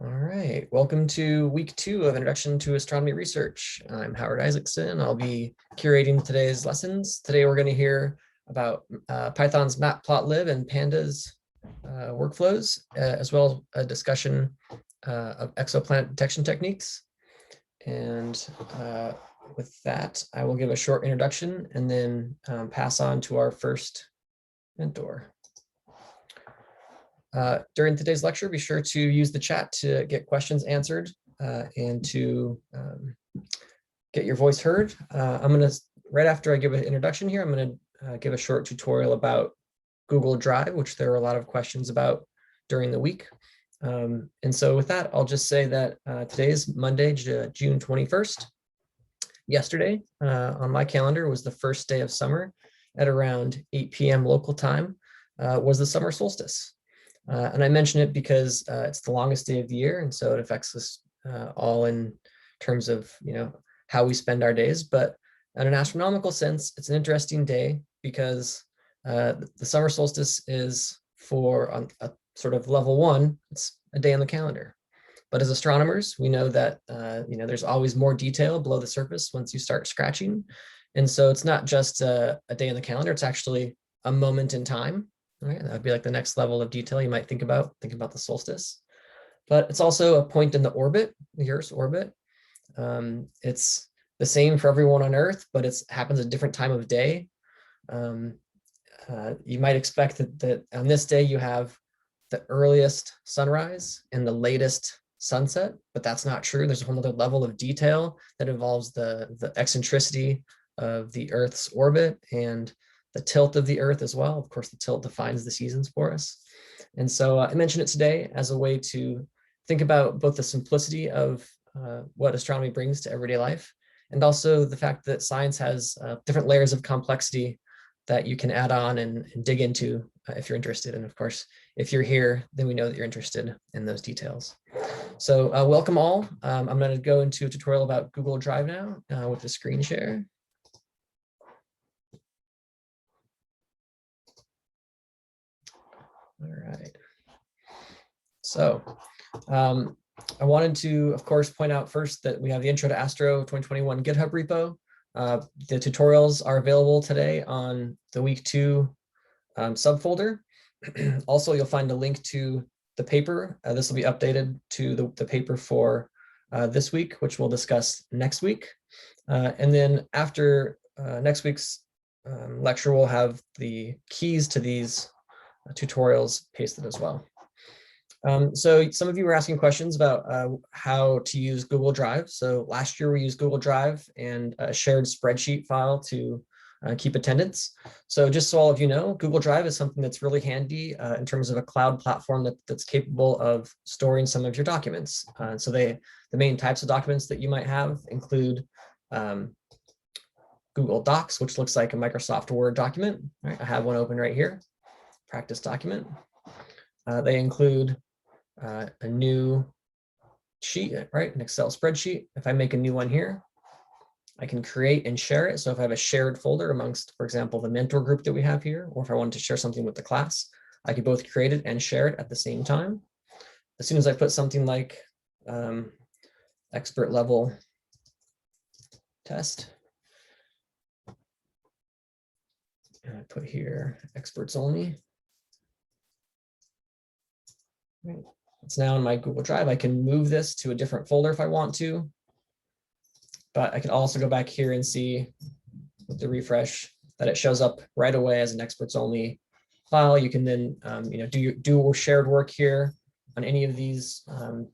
All right, welcome to week 2 of Introduction to Astronomy Research. I'm Howard Isaacson. I'll be curating today's lessons. Today we're going to hear about Python's Matplotlib and Pandas workflows, as well as a discussion of exoplanet detection techniques. And with that, I will give a short introduction and then pass on to our first mentor. During today's lecture, be sure to use the chat to get questions answered and to get your voice heard. I'm going to, right after I give an introduction here, I'm going to give a short tutorial about Google Drive, which there are a lot of questions about during the week. And so with that, I'll just say that today is Monday, June 21st. Yesterday on my calendar was the first day of summer at around 8 p.m. local time, was the summer solstice. And I mention it because it's the longest day of the year, and so it affects us all in terms of how we spend our days. But in an astronomical sense, it's an interesting day because the summer solstice is for a sort of level 1. It's a day on the calendar. But as astronomers, we know that there's always more detail below the surface once you start scratching, and so it's not just a day on the calendar. It's actually a moment in time. Right, that would be like the next level of detail you might think about the solstice. But it's also a point in the orbit, the Earth's orbit. It's the same for everyone on Earth, but it happens at a different time of day. You might expect that on this day you have the earliest sunrise and the latest sunset, but that's not true. There's a whole other level of detail that involves the eccentricity of the Earth's orbit and the tilt of the Earth as well. Of course, the tilt defines the seasons for us. And so I mentioned it today as a way to think about both the simplicity of what astronomy brings to everyday life, and also the fact that science has different layers of complexity that you can add on and dig into if you're interested. And of course, if you're here, then we know that you're interested in those details. So welcome all. I'm going to go into a tutorial about Google Drive now with the screen share. All right. So I wanted to, of course, point out first that we have the Intro to Astro 2021 GitHub repo. The tutorials are available today on the week 2 subfolder. Also, you'll find a link to the paper. This will be updated to the paper for this week, which we'll discuss next week. And then after next week's lecture, we'll have the keys to these tutorials pasted as well. So some of you were asking questions about how to use Google Drive. So last year we used Google Drive and a shared spreadsheet file to keep attendance. So just so all of you know, Google Drive is something that's really handy in terms of a cloud platform that's capable of storing some of your documents. So the main types of documents that you might have include Google Docs, which looks like a Microsoft Word document. Right? I have one open right here. Practice document. They include a new sheet, right? An Excel spreadsheet. If I make a new one here, I can create and share it. So if I have a shared folder amongst, for example, the mentor group that we have here, or if I wanted to share something with the class, I could both create it and share it at the same time. As soon as I put something like expert level test, and I put here experts only. Right. It's now in my Google Drive. I can move this to a different folder if I want to, but I can also go back here and see with the refresh that it shows up right away as an experts only file. You can then do shared work here on any of these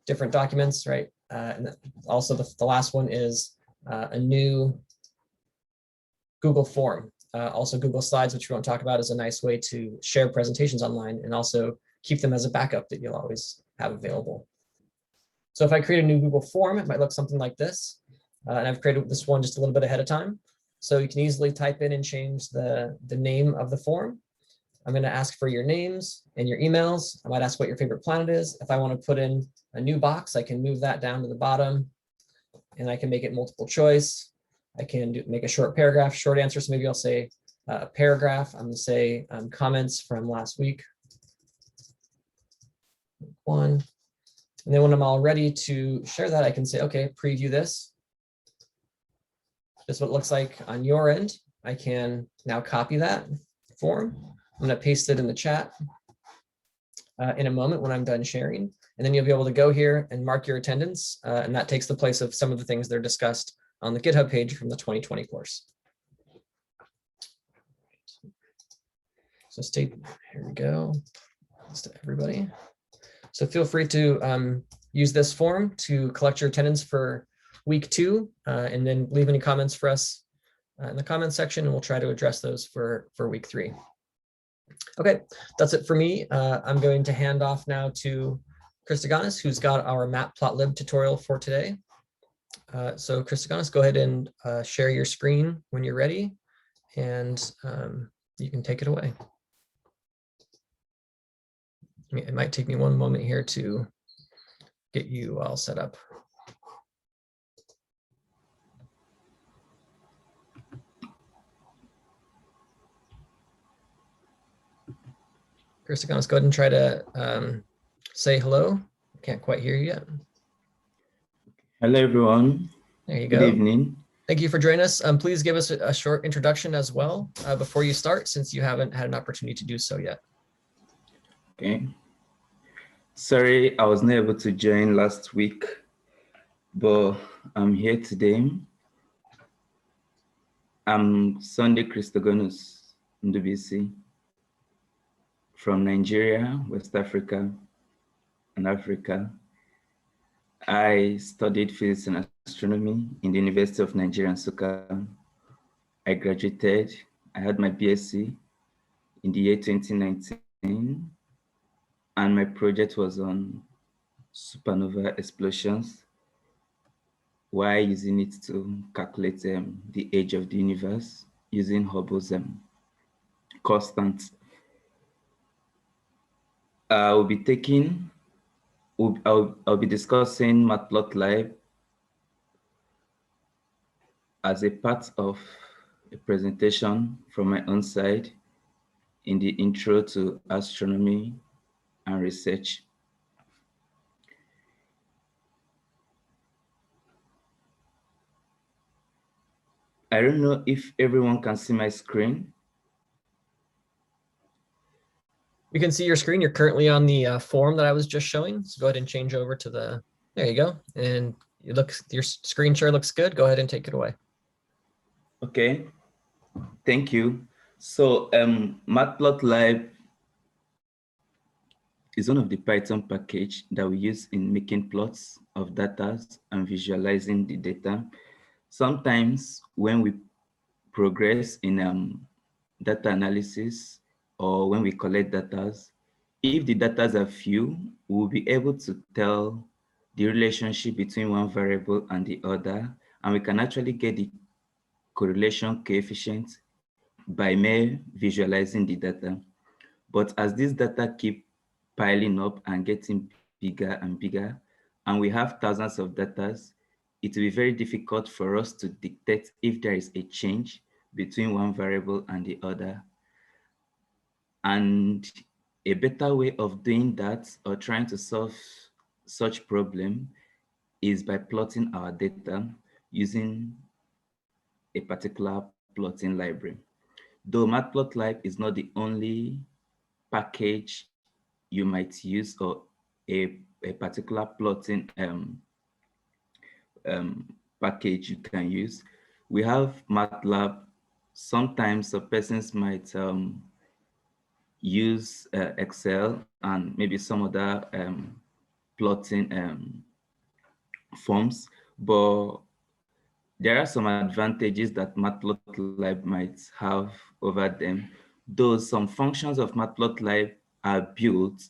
different documents, right? And also the last one is a new Google form. Also Google Slides, which we won't talk about, is a nice way to share presentations online and also keep them as a backup that you'll always have available. So if I create a new Google form, it might look something like this. And I've created this one just a little bit ahead of time. So you can easily type in and change the name of the form. I'm going to ask for your names and your emails. I might ask what your favorite planet is. If I want to put in a new box, I can move that down to the bottom and I can make it multiple choice. I can make a short paragraph, short answer. So maybe I'll say a paragraph. I'm going to say comments from last week. 1. And then when I'm all ready to share that, I can say, okay, preview this. This is what it looks like on your end. I can now copy that form. I'm going to paste it in the chat in a moment when I'm done sharing. And then you'll be able to go here and mark your attendance. And that takes the place of some of the things that are discussed on the GitHub page from the 2020 course. So here we go. Thanks to everybody. So feel free to use this form to collect your attendance for week 2, and then leave any comments for us in the comments section, and we'll try to address those for week 3. Okay, that's it for me. I'm going to hand off now to Christogonis, who's got our Matplotlib tutorial for today. So Christogonis, go ahead and share your screen when you're ready, and you can take it away. It might take me one moment here to get you all set up. Christogonis, go ahead and try to say hello. I can't quite hear you yet. Hello, everyone. There you go. Good evening. Thank you for joining us. Please give us a short introduction as well before you start, since you haven't had an opportunity to do so yet. Okay. Sorry, I was not able to join last week, but I'm here today. I'm Sunday Christogonis Ndubisi from Nigeria, West Africa, and Africa. I studied physics and astronomy in the University of Nigeria, Nsukka. I graduated. I had my BSc in the year 2019. And my project was on supernova explosions, while using it to calculate the age of the universe using Hubble's constant. I'll be discussing Matplotlib as a part of a presentation from my own side in the intro to astronomy and research. I don't know if everyone can see my screen. We can see your screen. You're currently on the form that I was just showing. So go ahead and change over to the, there you go. And your screen share looks good. Go ahead and take it away. Okay, thank you. So Matplotlib is one of the Python package that we use in making plots of data and visualizing the data. Sometimes when we progress in data analysis or when we collect data, if the data are few, we'll be able to tell the relationship between one variable and the other, and we can actually get the correlation coefficient by mere visualizing the data. But as this data keep piling up and getting bigger and bigger, and we have thousands of data, it will be very difficult for us to dictate if there is a change between one variable and the other. And a better way of doing that or trying to solve such problem is by plotting our data using a particular plotting library. Though Matplotlib is not the only package you might use or a particular plotting package you can use. We have MATLAB. Sometimes the persons might use Excel and maybe some other plotting forms, but there are some advantages that Matplotlib might have over them, though some functions of Matplotlib are built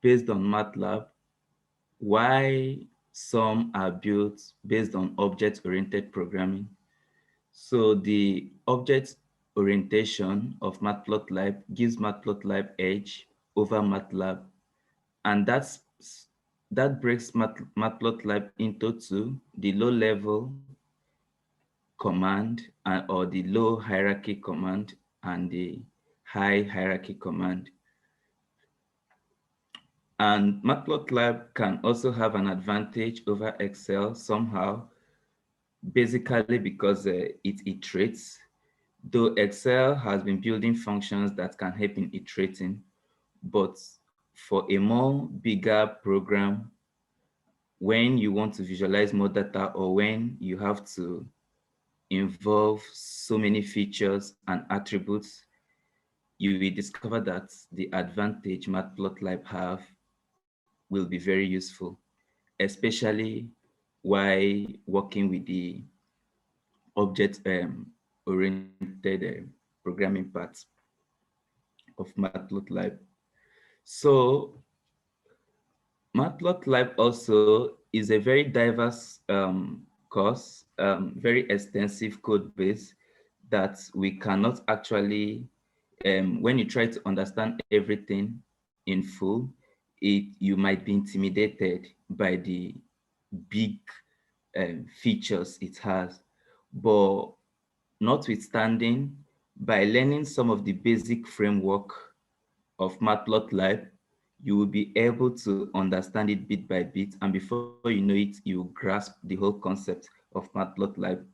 based on MATLAB, while some are built based on object-oriented programming. So the object orientation of Matplotlib gives Matplotlib edge over MATLAB, and that breaks Matplotlib into two: the low-level command or the low hierarchy command and the high hierarchy command. And Matplotlib can also have an advantage over Excel somehow, basically because it iterates. Though Excel has been building functions that can help in iterating, but for a more bigger program, when you want to visualize more data or when you have to involve so many features and attributes, you will discover that the advantage Matplotlib have will be very useful, especially while working with the object oriented programming part of Matplotlib. So Matplotlib also is a very diverse course, very extensive code base that we cannot actually, when you try to understand everything in full, you might be intimidated by the big features it has. But notwithstanding, by learning some of the basic framework of Matplotlib, you will be able to understand it bit by bit, and before you know it, you grasp the whole concept of Matplotlib.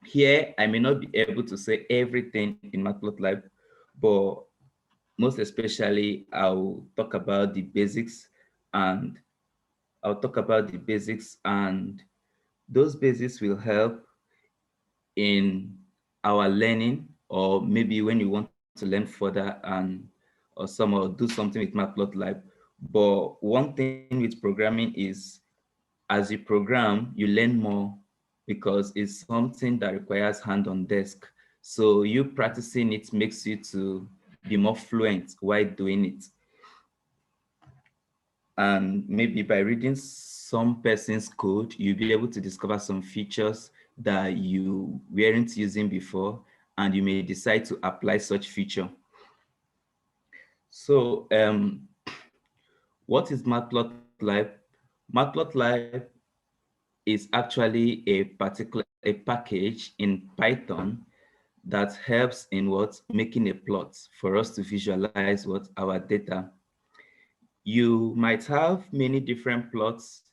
Here, I may not be able to say everything in Matplotlib, but most especially, I'll talk about the basics, and those basics will help in our learning, or maybe when you want to learn further or do something with Matplotlib. But one thing with programming is, as you program, you learn more because it's something that requires hand on desk. So you practicing it makes you to be more fluent while doing it. And maybe by reading some person's code, you'll be able to discover some features that you weren't using before, and you may decide to apply such feature. So what is Matplotlib? Matplotlib is actually a package in Python that helps in making a plot for us to visualize our data. You might have many different plots.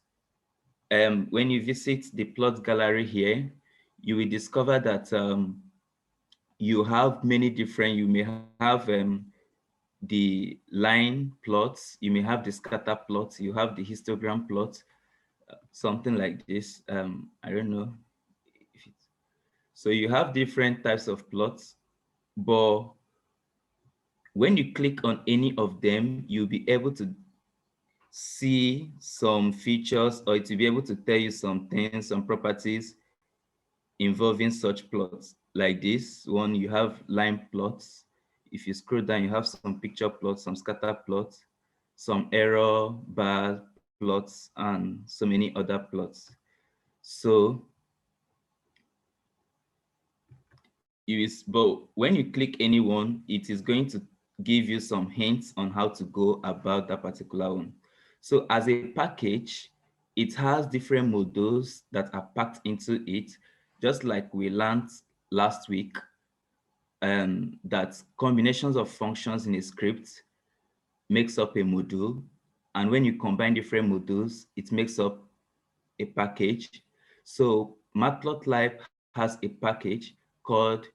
When you visit the plot gallery here, you will discover that you have many different, you may have the line plots, you may have the scatter plots, you have the histogram plot, something like this. I don't know. So you have different types of plots, but when you click on any of them, you'll be able to see some features, or to be able to tell you some things, some properties involving such plots. Like this one, you have line plots. If you scroll down, you have some picture plots, some scatter plots, some error bar plots, and so many other plots. So but when you click any one, it is going to give you some hints on how to go about that particular one. So as a package, it has different modules that are packed into it, just like we learned last week, that combinations of functions in a script makes up a module. And when you combine different modules, it makes up a package. So Matplotlib has a package called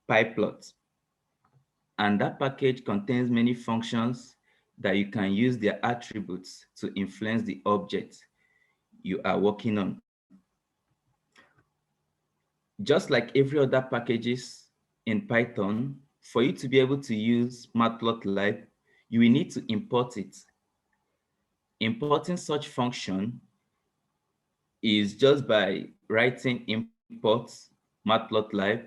PyPlot. And that package contains many functions that you can use their attributes to influence the object you are working on. Just like every other packages in Python, for you to be able to use Matplotlib, you will need to import it. Importing such function is just by writing import Matplotlib.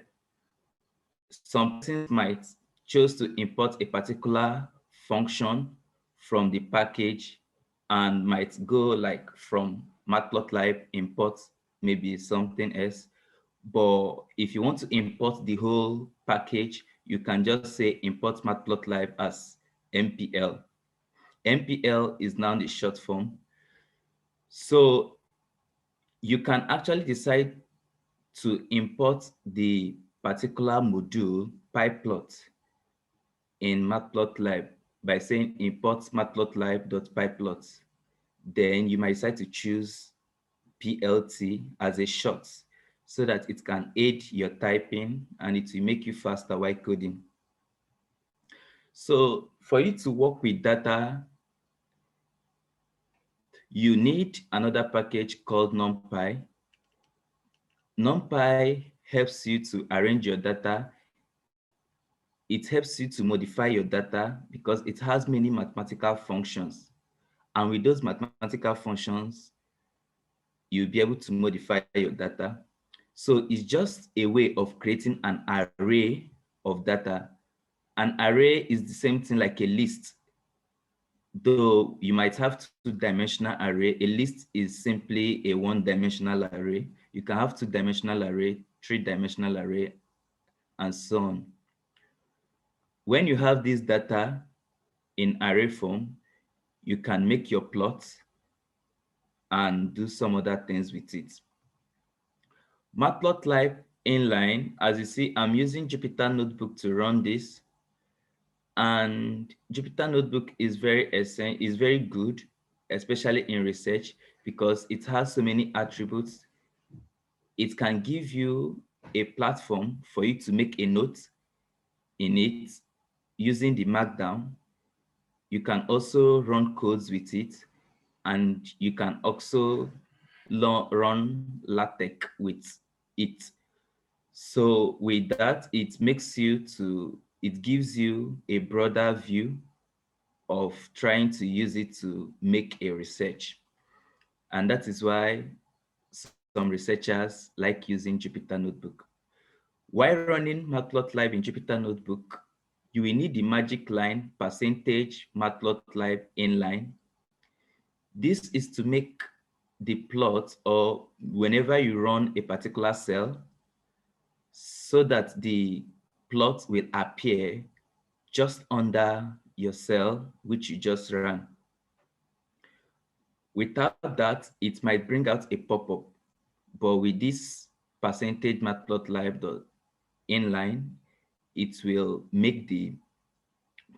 Some persons might choose to import a particular function from the package and might go like from Matplotlib import maybe something else. But if you want to import the whole package, you can just say import Matplotlib as MPL. MPL is now the short form. So you can actually decide to import the particular module PyPlot in Matplotlib. by saying import matplotlib.pyplots. Then you might decide to choose PLT as a short so that it can aid your typing and it will make you faster while coding. So for you to work with data, you need another package called NumPy. NumPy helps you to arrange your data. It helps you to modify your data because it has many mathematical functions. And with those mathematical functions, you'll be able to modify your data. So it's just a way of creating an array of data. An array is the same thing like a list. Though you might have two-dimensional array, a list is simply a one-dimensional array. You can have two-dimensional array, three-dimensional array, and so on. When you have this data in array form, you can make your plots and do some other things with it. Matplotlib inline, as you see, I'm using Jupyter Notebook to run this. And Jupyter Notebook is very good, especially in research, because it has so many attributes. It can give you a platform for you to make a note in it using the Markdown. You can also run codes with it, and you can also run LaTeX with it. So with that, it gives you a broader view of trying to use it to make a research. And that is why some researchers like using Jupyter Notebook. While running Matplotlib in Jupyter Notebook, you will need the magic line %matplotlib inline. This is to make the plot, or whenever you run a particular cell, so that the plot will appear just under your cell which you just ran. Without that, it might bring out a pop-up, but with this %matplotlib inline, it will make the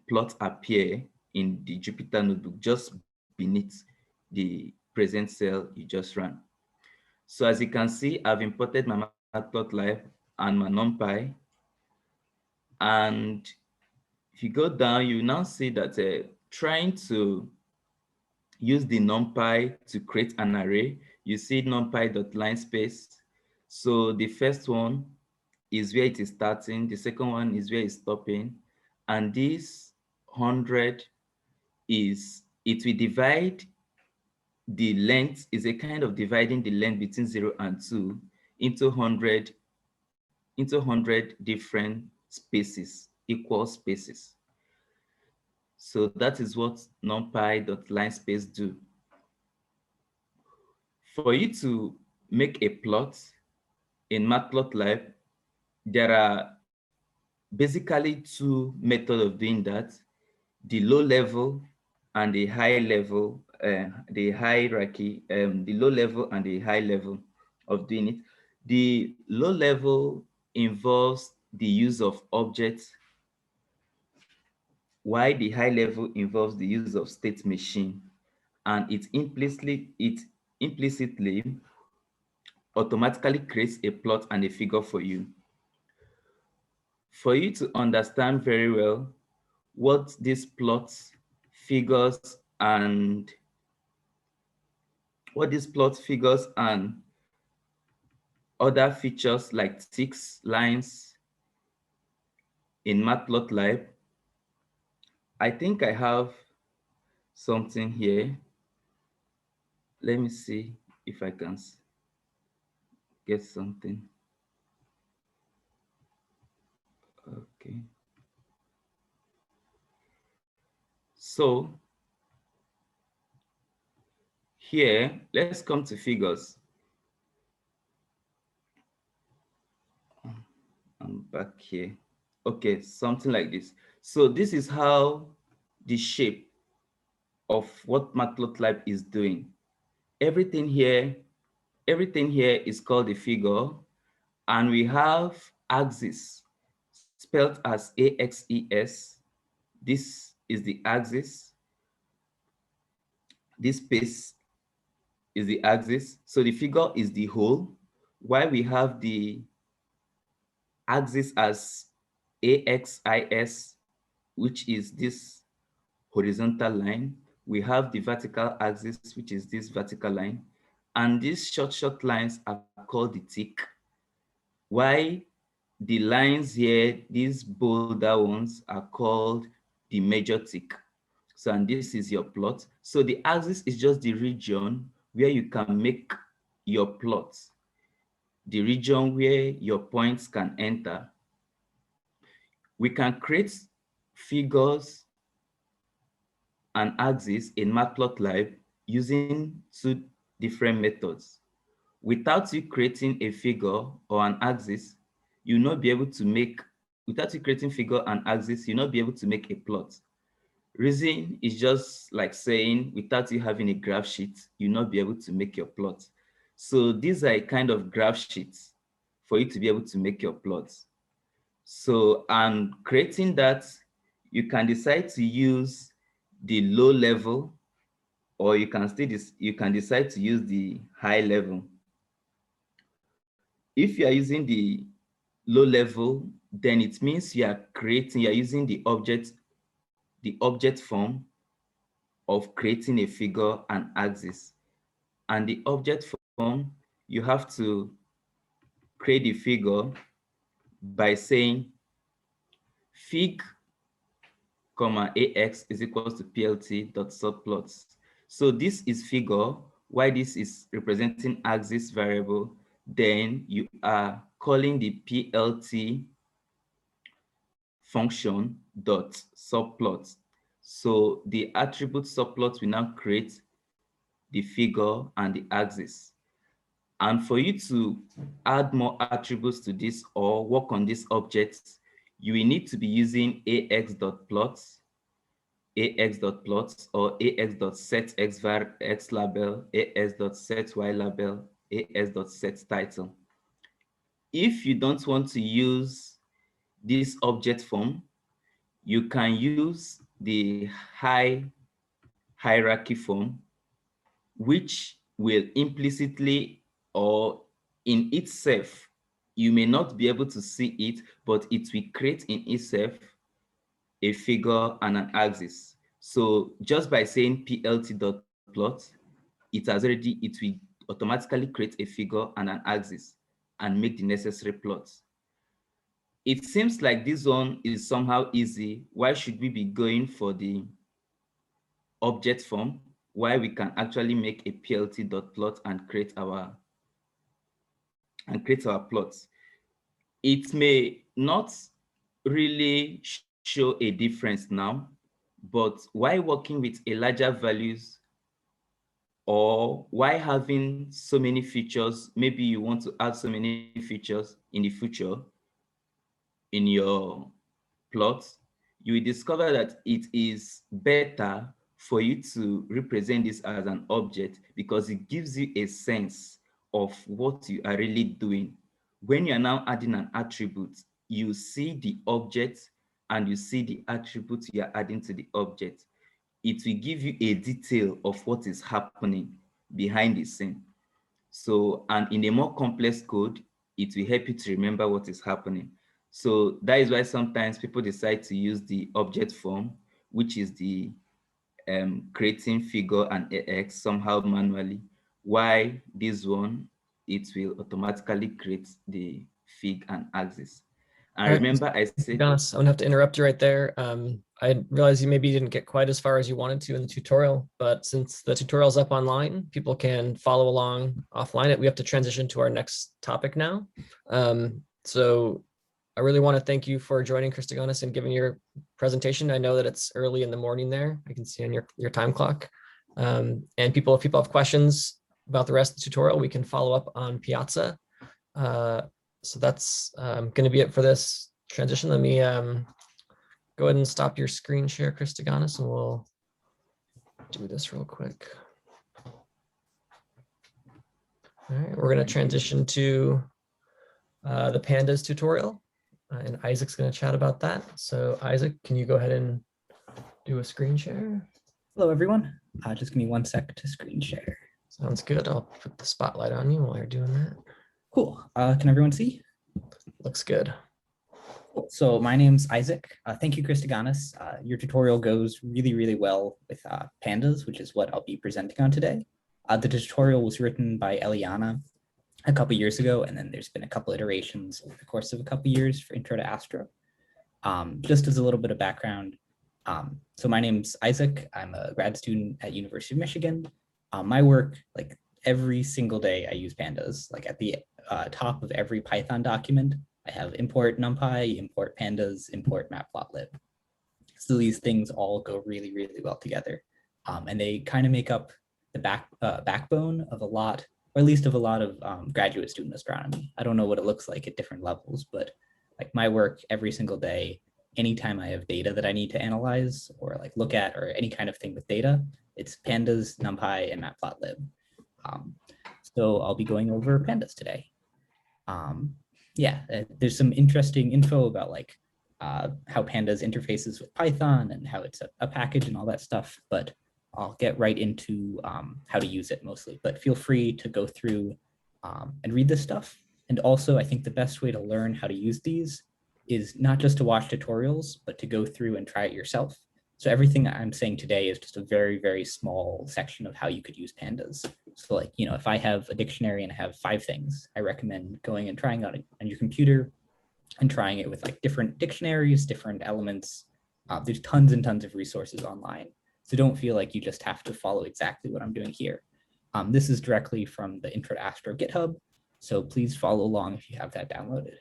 plot appear in the Jupyter Notebook just beneath the present cell you just ran. So as you can see, I've imported my Matplotlib and my NumPy. And if you go down, you now see that trying to use the NumPy to create an array, you see NumPy.linspace. So the first one is where it is starting, the second one is where it's stopping, and this 100 it will divide the length, is a kind of dividing the length between 0 and 2 into 100 different spaces, equal spaces. So that is what NumPy.linspace do. For you to make a plot in Matplotlib, there are basically two methods of doing that: the low level and the high level, the hierarchy, the low level and the high level of doing it. The low level involves the use of objects, while the high level involves the use of state machine, and it implicitly automatically creates a plot and a figure for you. For you to understand very well what these plots, figures, and other features like ticks, lines in Matplotlib, I think I have something here. Let me see if I can get something. Okay. So here, let's come to figures. I'm back here. Okay, something like this. So this is how the shape of what Matplotlib is doing. Everything here is called a figure, and we have axis spelled as AXES. This is the axis. This space is the axis. So the figure is the whole, while we have the axis as AXIS, which is this horizontal line. We have the vertical axis, which is this vertical line. And these short lines are called the tick. Why the lines here, these bolder ones, are called the major tick. So, and this is your plot. So the axis is just the region where you can make your plot, the region where your points can enter. We can create figures and axis in Matplotlib using two different methods. Without you creating a figure or an axis, you'll not be able to make, without you creating figure and axis, you'll not be able to make a plot. Reason is just like saying, without you having a graph sheet, you'll not be able to make your plot. So these are a kind of graph sheets for you to be able to make your plots. So, and creating that, you can decide to use the low level, or you can decide to use the high level. If you are using the low level, then it means you are using the object form of creating a figure and axis. And the object form, you have to create the figure by saying fig, ax is equals to plt dot subplots. So this is figure, why this is representing axis variable, then you are calling the plt function dot subplot. So the attribute subplot will now create the figure and the axis. And for you to add more attributes to this or work on this object, you will need to be using ax.plots, or ax.set x label, ax.set y label, ax.set title. If you don't want to use this object form, you can use the hierarchy form, which will implicitly or in itself, you may not be able to see it, but it will create in itself a figure and an axis. So just by saying plt.plot, it will automatically create a figure and an axis and make the necessary plots. It seems like this one is somehow easy. Why should we be going for the object form, why we can actually make a plt.plot and create our plots? It may not really show a difference now, but why working with a larger values, or why having so many features, maybe you want to add so many features in the future in your plot, you will discover that it is better for you to represent this as an object because it gives you a sense of what you are really doing. When you are now adding an attribute, you see the object and you see the attribute you are adding to the object. It will give you a detail of what is happening behind the scene. So, and in a more complex code, it will help you to remember what is happening. So that is why sometimes people decide to use the object form, which is the creating figure and AX somehow manually. Why this one, it will automatically create the fig and axis. And All right, remember, I said, Giannis, I'm gonna have to interrupt you right there. I realize you maybe didn't get quite as far as you wanted to in the tutorial, but since the tutorial's up online, people can follow along offline. We have to transition to our next topic now. So I really want to thank you for joining, Christogonis, and giving your presentation. I know that it's early in the morning there. I can see on your time clock. And if people have questions about the rest of the tutorial, we can follow up on Piazza. So that's going to be it for this transition. Let me go ahead and stop your screen share, Christogonis, and we'll do this real quick. All right, we're going to transition to the Pandas tutorial, and Isaac's going to chat about that. So Isaac, can you go ahead and do a screen share. Hello, everyone. Just give me 1 sec to screen share. Sounds good. I'll put the spotlight on you while you're doing that. Cool. Can everyone see? Looks good. Cool. So my name's Isaac. Thank you, Christoganis. Your tutorial goes really, really well with pandas, which is what I'll be presenting on today. The tutorial was written by Eliana a couple years ago, and then there's been a couple iterations over the course of a couple years for Intro to Astro. Just as a little bit of background, so my name's Isaac. I'm a grad student at University of Michigan. My work, like every single day, I use pandas. Like at the top of every Python document, I have import NumPy, import pandas, import Matplotlib. So these things all go really, really well together. And they kind of make up the backbone of a lot, or at least of a lot of graduate student astronomy. I don't know what it looks like at different levels, but like my work every single day, anytime I have data that I need to analyze or like look at or any kind of thing with data, it's pandas, NumPy, and Matplotlib. So I'll be going over pandas today. There's some interesting info about like how pandas interfaces with Python and how it's a package and all that stuff, but I'll get right into how to use it mostly. But feel free to go through and read this stuff. And also, I think the best way to learn how to use these is not just to watch tutorials, but to go through and try it yourself. So everything I'm saying today is just a very, very small section of how you could use pandas. So like, you know, if I have a dictionary and I have 5 things, I recommend going and trying out on your computer and trying it with like different dictionaries, different elements. There's tons and tons of resources online. So don't feel like you just have to follow exactly what I'm doing here. This is directly from the Intro to Astro GitHub. So please follow along if you have that downloaded.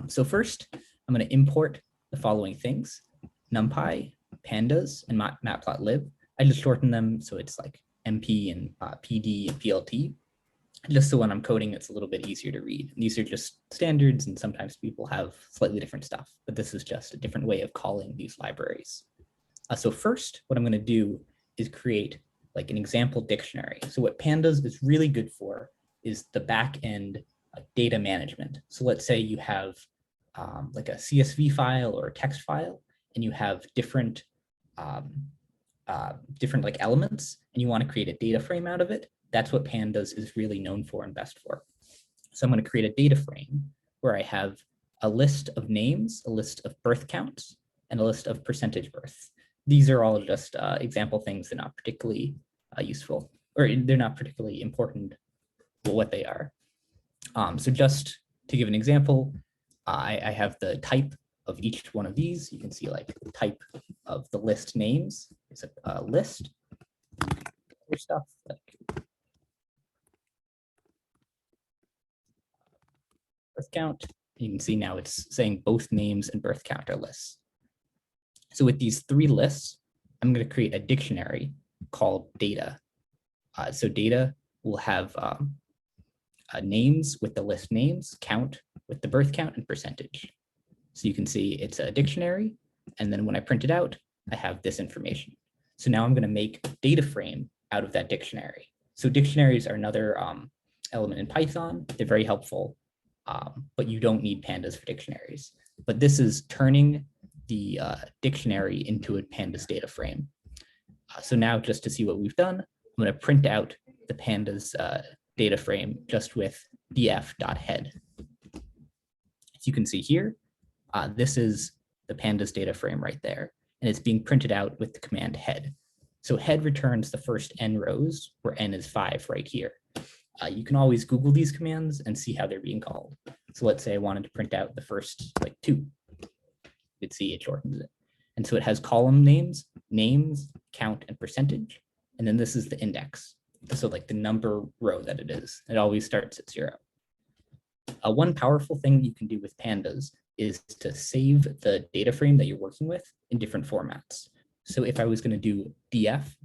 So first, I'm going to import the following things: NumPy, pandas, and Matplotlib. I just shorten them so it's like MP and PD and PLT, just so when I'm coding, it's a little bit easier to read. These are just standards, and sometimes people have slightly different stuff, but this is just a different way of calling these libraries. So first, what I'm going to do is create like an example dictionary. So what pandas is really good for is the back end data management. So let's say you have like a CSV file or a text file, and you have different like elements, and you want to create a data frame out of it. That's what pandas is really known for and best for. So I'm going to create a data frame where I have a list of names, a list of birth counts, and a list of percentage births. These are all just example things. They're not particularly useful, or they're not particularly important for what they are. So just to give an example, I have the type of each one of these. You can see like the type of the list names is a list. Other stuff like birth count. You can see now it's saying both names and birth count are lists. So with these 3 lists, I'm going to create a dictionary called data. So data will have names with the list names, count with the birth count, and percentage. So you can see it's a dictionary, and then when I print it out, I have this information. So now I'm going to make a data frame out of that dictionary. So dictionaries are another element in Python. They're very helpful, but you don't need pandas for dictionaries. But this is turning the dictionary into a pandas data frame. So now just to see what we've done, I'm going to print out the pandas data frame just with df.head. As you can see here, this is the pandas data frame right there, and it's being printed out with the command head. So head returns the first n rows, where n is 5 right here. You can always Google these commands and see how they're being called. So let's say I wanted to print out the first like 2. You could see it shortens it. And so it has column names, count, and percentage. And then this is the index. So like the number row that it is. It always starts at 0. One powerful thing you can do with pandas is to save the data frame that you're working with in different formats. So if I was going to do df.to_csv,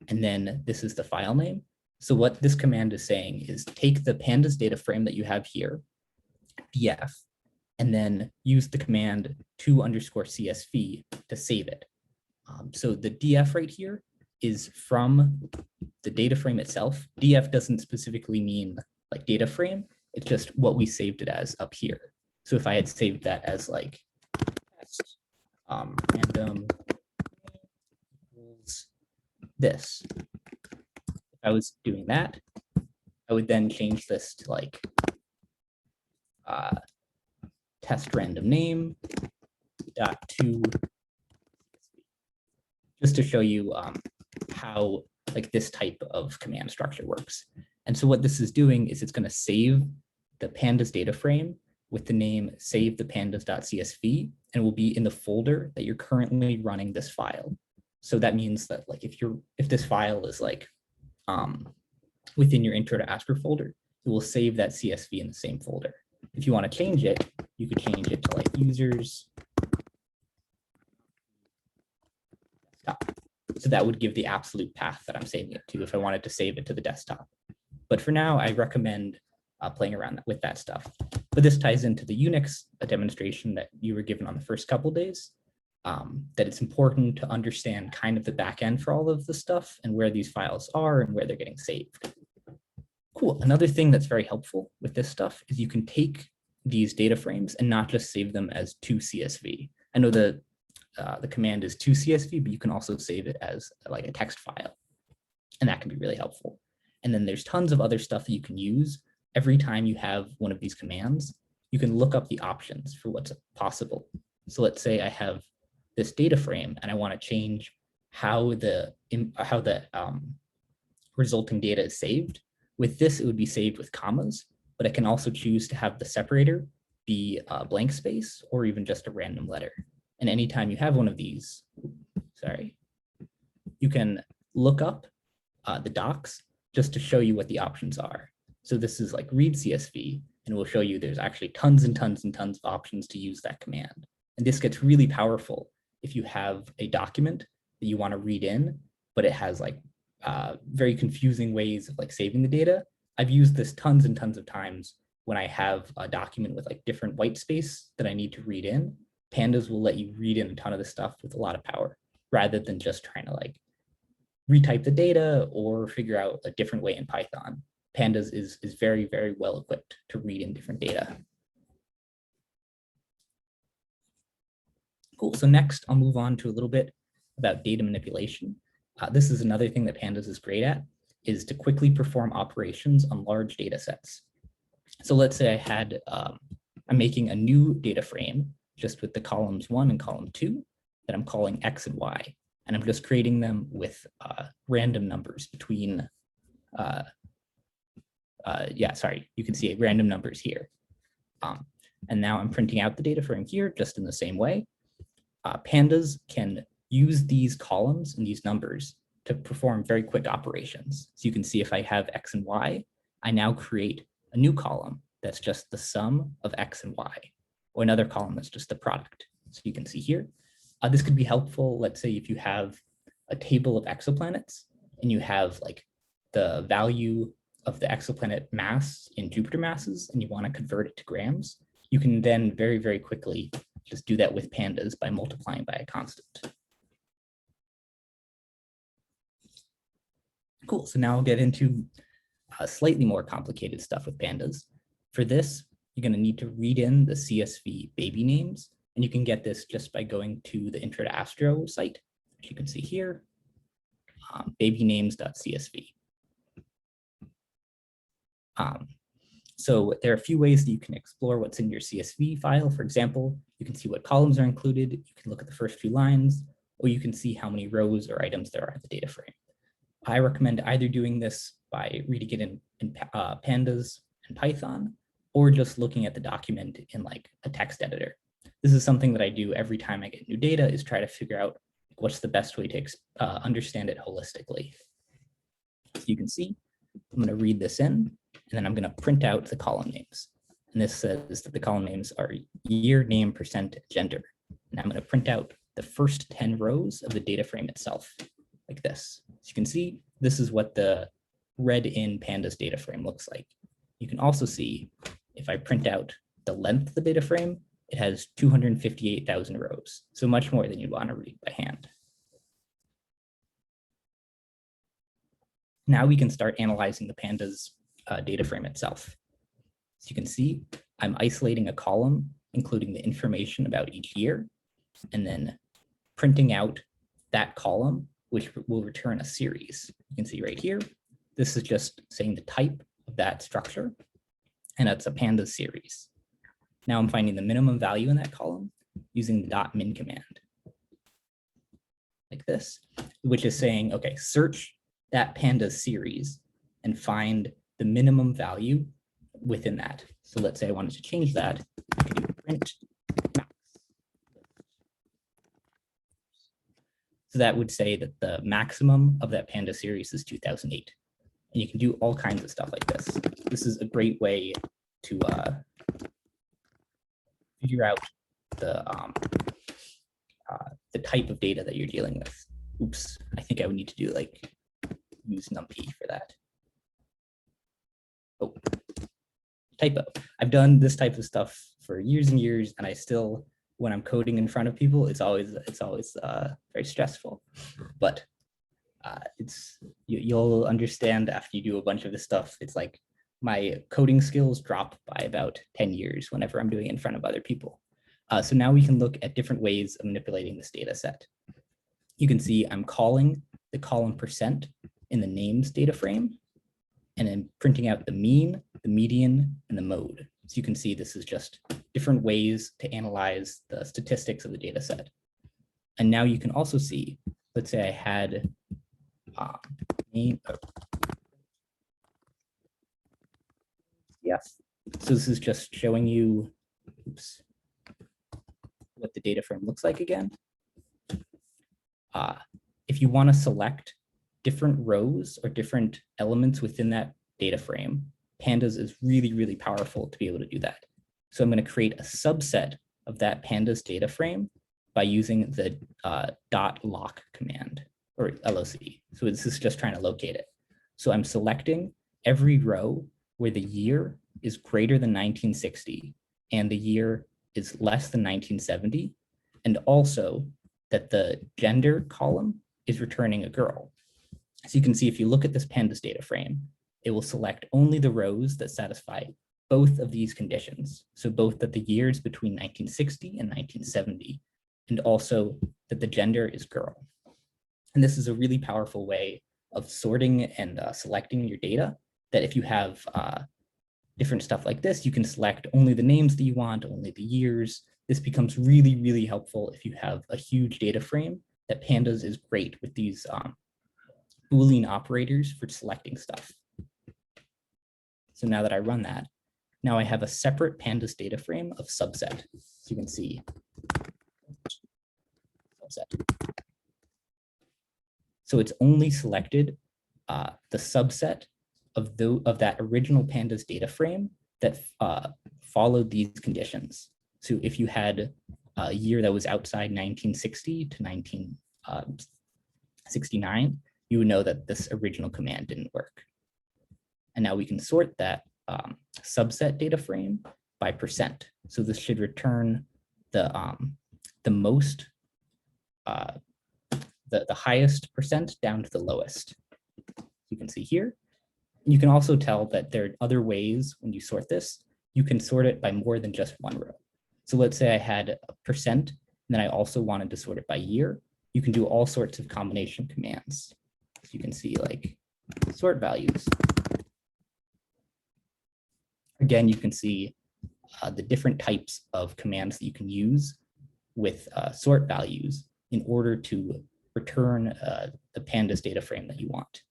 and then this is the file name. So what this command is saying is take the pandas data frame that you have here, df, and then use the command to_csv to save it. So the df right here is from the data frame itself. Df doesn't specifically mean like data frame. It's just what we saved it as up here. So if I had saved that as like random equals this, if I was doing that, I would then change this to like test random name dot to, just to show you how like this type of command structure works. And so what this is doing is it's going to save the pandas data frame with the name save the pandas.csv, and will be in the folder that you're currently running this file. So that means that like if this file is like within your intro to Astro folder, it will save that CSV in the same folder. If you want to change it, you could change it to like users. So that would give the absolute path that I'm saving it to if I wanted to save it to the desktop. But for now, I recommend playing around with that stuff. But this ties into the Unix demonstration that you were given on the first couple of days, that it's important to understand kind of the back end for all of this stuff and where these files are and where they're getting saved. Cool. Another thing that's very helpful with this stuff is you can take these data frames and not just save them as to CSV. I know the command is to CSV, but you can also save it as like a text file, and that can be really helpful. And then there's tons of other stuff that you can use. Every time you have one of these commands, you can look up the options for what's possible. So let's say I have this data frame and I want to change how the resulting data is saved. With this, it would be saved with commas, but I can also choose to have the separator be a blank space or even just a random letter. And anytime you have one of these, you can look up the docs just to show you what the options are. So this is like read CSV, and it will show you there's actually tons and tons and tons of options to use that command. And this gets really powerful if you have a document that you want to read in, but it has like very confusing ways of like saving the data. I've used this tons and tons of times when I have a document with like different white space that I need to read in. Pandas will let you read in a ton of this stuff with a lot of power, rather than just trying to like retype the data or figure out a different way in Python. Pandas is very, very well equipped to read in different data. Cool. So next, I'll move on to a little bit about data manipulation. This is another thing that Pandas is great at, is to quickly perform operations on large data sets. So let's say I'm making a new data frame just with the columns 1 and column 2 that I'm calling X and Y. And I'm just creating them with random numbers between, you can see random numbers here. And now I'm printing out the data frame here just in the same way. Pandas can use these columns and these numbers to perform very quick operations. So you can see if I have X and Y, I now create a new column that's just the sum of X and Y, or another column that's just the product. So you can see here. This could be helpful, let's say if you have a table of exoplanets and you have like the value of the exoplanet mass in Jupiter masses and you want to convert it to grams, you can then very, very quickly just do that with pandas by multiplying by a constant. Cool, so now I'll get into slightly more complicated stuff with pandas. For this, you're going to need to read in the CSV baby names, and you can get this just by going to the Intro to Astro site, which you can see here, babynames.csv. So there are a few ways that you can explore what's in your CSV file. For example, you can see what columns are included, you can look at the first few lines, or you can see how many rows or items there are in the data frame. I recommend either doing this by reading it in Pandas and Python, or just looking at the document in like a text editor. This is something that I do every time I get new data, is try to figure out what's the best way to understand it holistically. So you can see, I'm going to read this in, and then I'm going to print out the column names. And this says that the column names are year, name, percent, gender. And I'm going to print out the first 10 rows of the data frame itself, like this. So you can see, this is what the read in Pandas data frame looks like. You can also see, if I print out the length of the data frame, it has 258,000 rows, so much more than you'd want to read by hand. Now we can start analyzing the Pandas data frame itself. So you can see I'm isolating a column including the information about each year, and then printing out that column, which will return a series. You can see right here, this is just saying the type of that structure, and that's a Pandas series. Now I'm finding the minimum value in that column using the .min command, like this, which is saying, okay, search that Pandas series and find the minimum value within that. So let's say I wanted to change that. I could do print max. So that would say that the maximum of that Panda series is 2008. And you can do all kinds of stuff like this. This is a great way to figure out the type of data that you're dealing with. Oops, I think I would need to do like use NumPy for that. Oh, typo. I've done this type of stuff for years and years, and I still, when I'm coding in front of people, it's always very stressful. But you'll understand after you do a bunch of this stuff. It's like my coding skills drop by about 10 years whenever I'm doing it in front of other people. So now we can look at different ways of manipulating this data set. You can see I'm calling the column percent in the names data frame, and then printing out the mean, the median, and the mode. So you can see this is just different ways to analyze the statistics of the data set. And now you can also see, let's say I had name. Yes. So this is just showing you, oops, what the data frame looks like again. If you want to select different rows or different elements within that data frame, Pandas is really, really powerful to be able to do that. So I'm going to create a subset of that Pandas data frame by using the .lock command, or LOC. So this is just trying to locate it. So I'm selecting every row where the year is greater than 1960 and the year is less than 1970, and also that the gender column is returning a girl. So you can see if you look at this Pandas data frame, it will select only the rows that satisfy both of these conditions. So both that the years between 1960 and 1970, and also that the gender is girl. And this is a really powerful way of sorting and selecting your data, that if you have different stuff like this, you can select only the names that you want, only the years. This becomes really, really helpful if you have a huge data frame. That Pandas is great with these Boolean operators for selecting stuff. So now that I run that, now I have a separate Pandas data frame of subset. So you can see subset. So it's only selected the subset of that original Pandas data frame that followed these conditions. So if you had a year that was outside 1960 to 1969, you would know that this original command didn't work. And now we can sort that subset data frame by percent. So this should return the most, the highest percent down to the lowest. You can see here. You can also tell that there are other ways when you sort this. You can sort it by more than just one row. So let's say I had a percent, and then I also wanted to sort it by year. You can do all sorts of combination commands. So you can see like sort values. Again, you can see the different types of commands that you can use with sort values in order to return the Pandas data frame that you want.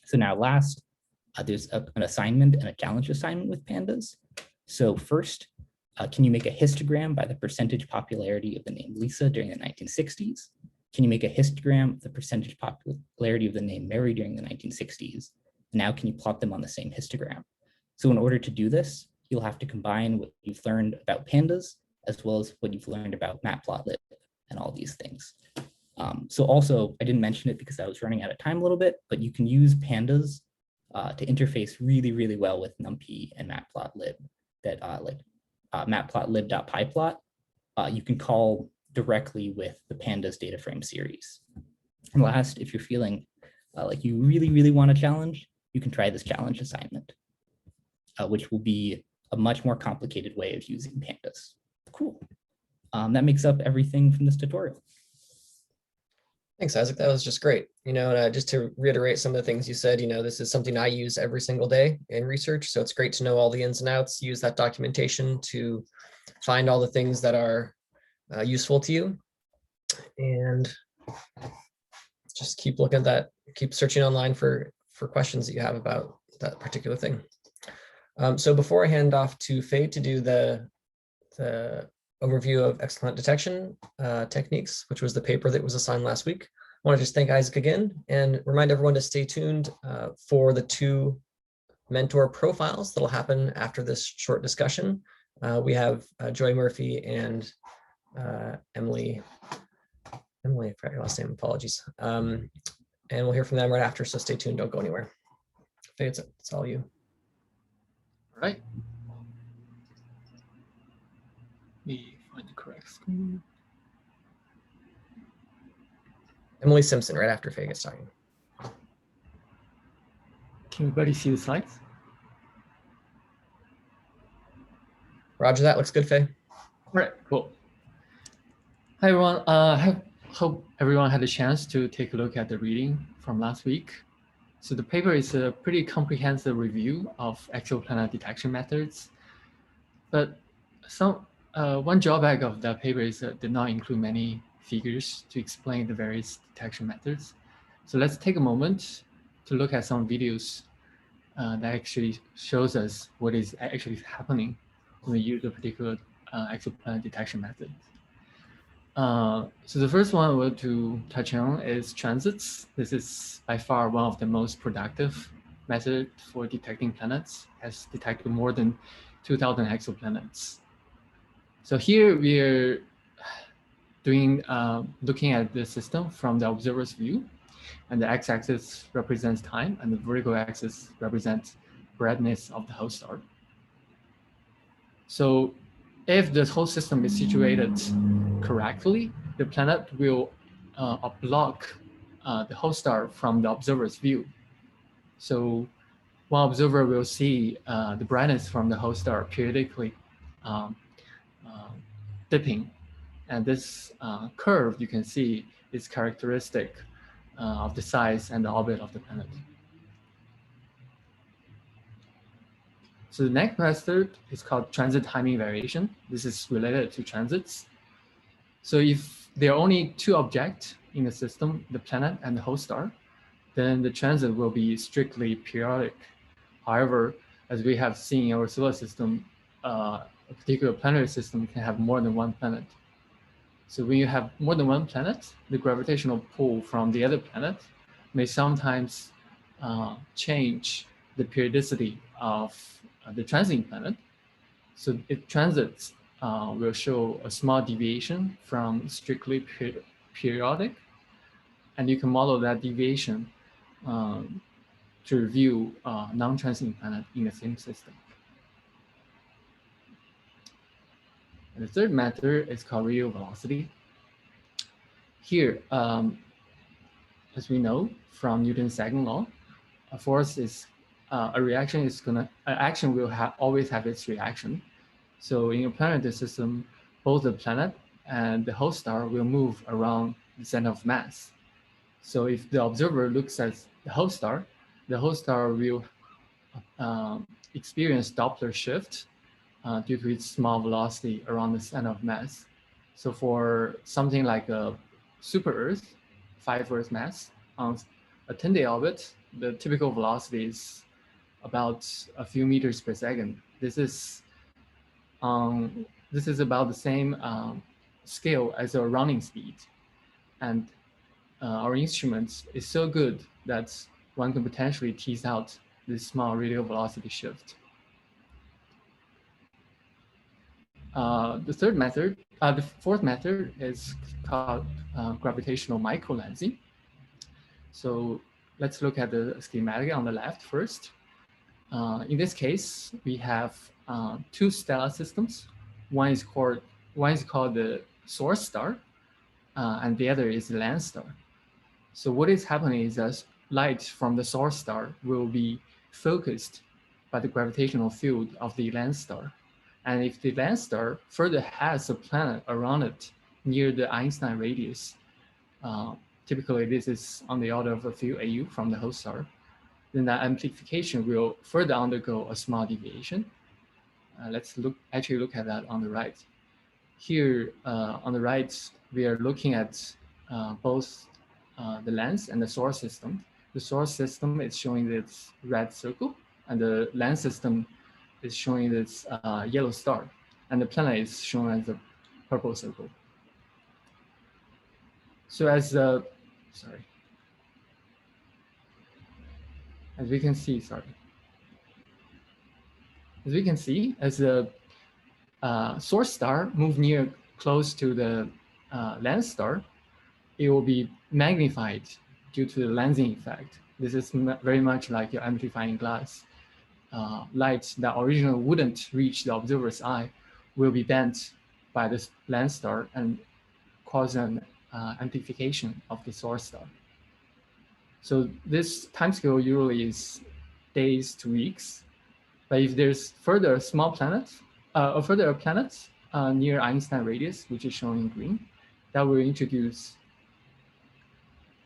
So now last, there's an assignment and a challenge assignment with Pandas. So first, can you make a histogram by the percentage popularity of the name Lisa during the 1960s? Can you make a histogram of the percentage popularity of the name Mary during the 1960s? Now can you plot them on the same histogram? So in order to do this, you'll have to combine what you've learned about Pandas as well as what you've learned about Matplotlib and all these things. So also, I didn't mention it because I was running out of time a little bit, but you can use Pandas to interface really, really well with NumPy and Matplotlib. That matplotlib.pyplot, you can call directly with the Pandas data frame series. And last, if you're feeling like you really, really want a challenge, you can try this challenge assignment, which will be a much more complicated way of using pandas. Cool. That makes up everything from this tutorial. Thanks, Isaac. That was just great. And just to reiterate some of the things you said, this is something I use every single day in research. So it's great to know all the ins and outs, use that documentation to find all the things that are useful to you. And just keep looking at that, keep searching online for questions that you have about that particular thing. So before I hand off to Faye to do the overview of exoplanet detection techniques, which was the paper that was assigned last week, I want to just thank Isaac again and remind everyone to stay tuned for the 2 mentor profiles that'll happen after this short discussion. We have Joy Murphy and Emilie. I forgot your last name, apologies. And we'll hear from them right after, so stay tuned, don't go anywhere. Faye, it's all you. All right. Let me find the correct screen. Emilie Simpson, right after Faye gets talking. Can everybody see the slides? Roger that, looks good, Faye. All right, cool. Hi, everyone. Hope everyone had a chance to take a look at the reading from last week. So the paper is a pretty comprehensive review of exoplanet detection methods. But one drawback of that paper is that it did not include many figures to explain the various detection methods. So let's take a moment to look at some videos that actually shows us what is actually happening when we use a particular exoplanet detection method. So the first one I want to touch on is transits. This is by far one of the most productive methods for detecting planets, has detected more than 2,000 exoplanets. So here we are looking at the system from the observer's view, and the x-axis represents time, and the vertical axis represents brightness of the host star. So if the whole system is situated correctly, the planet will block the host star from the observer's view. So one observer will see the brightness from the host star periodically dipping. And this curve you can see is characteristic of the size and the orbit of the planet. So the next method is called transit timing variation. This is related to transits. So if there are only 2 objects in the system, the planet and the host star, then the transit will be strictly periodic. However, as we have seen in our solar system, a particular planetary system can have more than 1 planet. So when you have more than 1 planet, the gravitational pull from the other planet may sometimes change the periodicity of the transiting planet. So if transits will show a small deviation from strictly periodic, and you can model that deviation to review non-transiting planet in the same system. And the third method is called radial velocity. Here, as we know from Newton's second law, a force is action will always have its reaction. So in a planetary system, both the planet and the host star will move around the center of mass. So if the observer looks at the host star will experience Doppler shift due to its small velocity around the center of mass. So for something like a super Earth, 5 Earth mass, on a 10-day orbit, the typical velocity is about a few meters per second. This is about the same scale as our running speed. And our instruments is so good that one can potentially tease out this small radial velocity shift. The fourth method is called gravitational microlensing. So let's look at the schematic on the left first. In this case, we have 2 stellar systems. One is called the source star, and the other is the land star. So what is happening is that light from the source star will be focused by the gravitational field of the lens star. And if the lens star further has a planet around it near the Einstein radius, typically this is on the order of a few AU from the host star, then that amplification will further undergo a small deviation. Let's actually look at that on the right. Here on the right, we are looking at both the lens and the source system. The source system is showing this red circle, and the lens system is showing this yellow star, and the planet is shown as a purple circle. So as we can see, as the source star move near close to the lens star, it will be magnified due to the lensing effect. This is very much like your amplifying glass. Light that originally wouldn't reach the observer's eye will be bent by this lens star and cause an amplification of the source star. So this timescale usually is days to weeks. But if there's further small planets, or further planets near Einstein radius, which is shown in green, that will introduce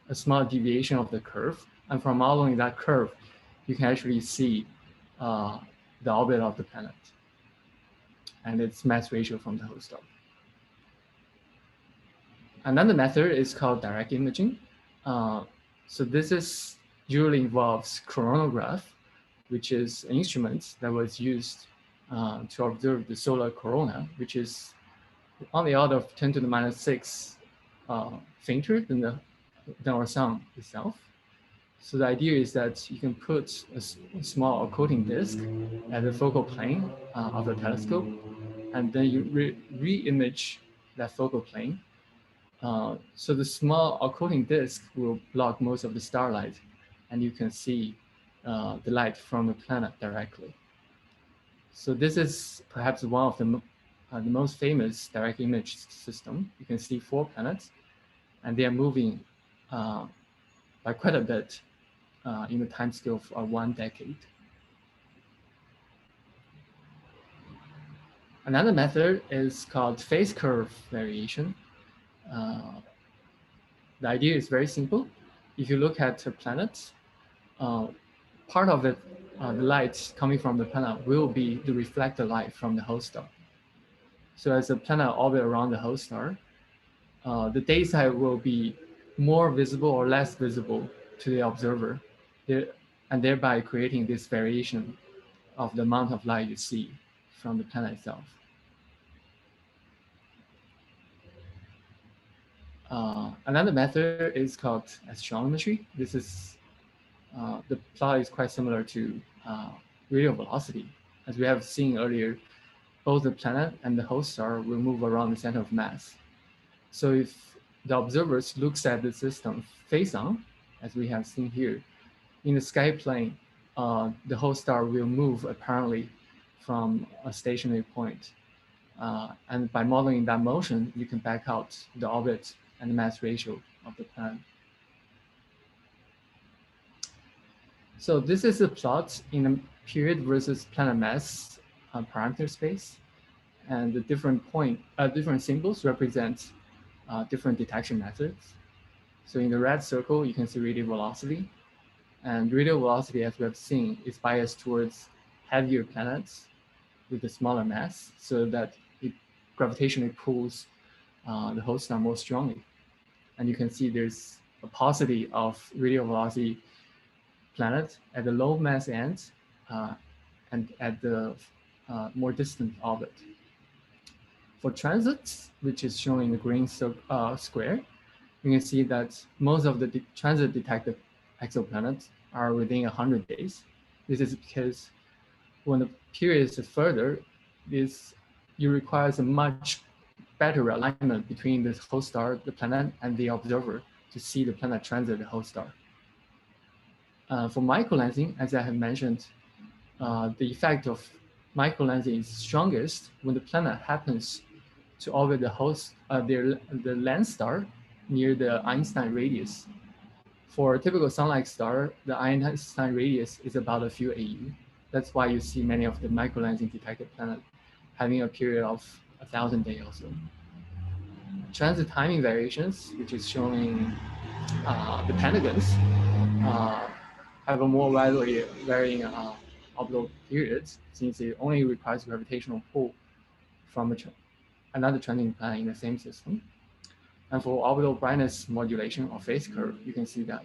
a small deviation of the curve. And from modeling that curve, you can actually see the orbit of the planet and its mass ratio from the host star. Another method is called direct imaging. So this usually involves coronagraph, which is an instrument that was used to observe the solar corona, which is on the order of 10 to the minus 6 fainter than our sun itself. So the idea is that you can put a small occulting disk at the focal plane of the telescope, and then you re-image that focal plane. So the small occulting disk will block most of the starlight, and you can see the light from the planet directly. So this is perhaps one of the most famous direct image system. You can see 4 planets, and they are moving by quite a bit in the time scale of 1 decade. Another method is called phase curve variation. The idea is very simple. If you look at a planet, part of it, the light coming from the planet will be the reflected light from the host star. So as the planet orbit around the host star, the day side will be more visible or less visible to the observer, and thereby creating this variation of the amount of light you see from the planet itself. Another method is called astronomy. This is the plot is quite similar to radial velocity. As we have seen earlier, both the planet and the host star will move around the center of mass. So if the observers looks at the system face on, as we have seen here, in the sky plane, the host star will move apparently from a stationary point. And by modeling that motion, you can back out the orbit and the mass ratio of the planet. So this is a plot in a period versus planet mass parameter space, and the different symbols represent different detection methods. So in the red circle, you can see radial velocity, and radial velocity, as we have seen, is biased towards heavier planets with a smaller mass, so that it gravitationally pulls the host star more strongly. And you can see there's a paucity of radial velocity planet at the low mass end and at the more distant orbit. For transits, which is shown in the green square, you can see that most of the transit detected exoplanets are within 100 days. This is because when the period is further, you require a much better alignment between the host star, the planet, and the observer to see the planet transit the host star. For microlensing, as I have mentioned, the effect of microlensing is strongest when the planet happens to orbit the lens star near the Einstein radius. For a typical sun-like star, the Einstein radius is about a few AU. That's why you see many of the microlensing detected planets having a period of 1,000 days or so. Transit timing variations, which is showing the pentagons, have a more widely varying orbital periods, since it only requires gravitational pull from another transiting planet in the same system. And for orbital brightness modulation or phase curve, you can see that